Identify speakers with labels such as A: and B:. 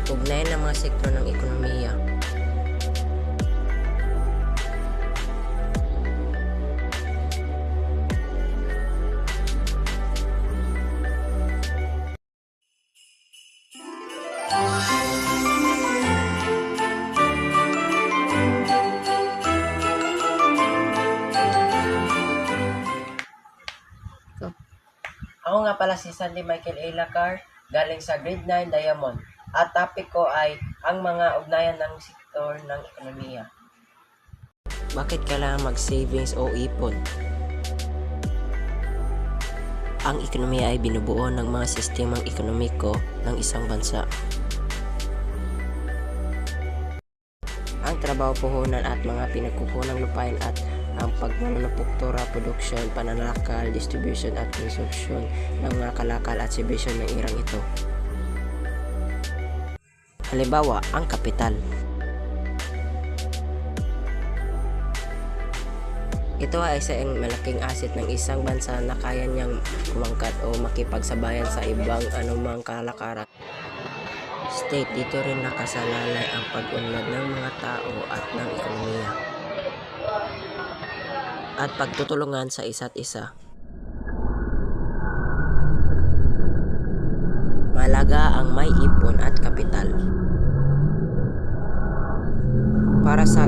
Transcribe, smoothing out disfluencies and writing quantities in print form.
A: ugnayan ng mga sektor ng ekonomiya. Ako nga pala si Sandy Michael A. Lacar, galing sa Grade 9 Diamond. At topic ko ay ang mga ugnayan ng sektor ng ekonomiya. Bakit kailangan mag-savings o ipon? Ang ekonomiya ay binubuo ng mga sistemang ekonomiko ng isang bansa. Ang trabaho, puhunan at mga pinagkukunang lupain at ang pagmanunupuktura, produksyon, pananakal, distribution at konsumpsyon ng mga kalakal at serbisyo ng irang ito. Halimbawa, ang kapital. Ito ay isang malaking asset ng isang bansa na kaya niyang umangkat o makipagsabayan sa ibang anumang kalakaran. State, dito rin nakasalalay ang pag-unlad ng mga tao at ng ekonomiya at pagtutulungan sa isa't isa. Mahalaga ang may ipon at kapital para sa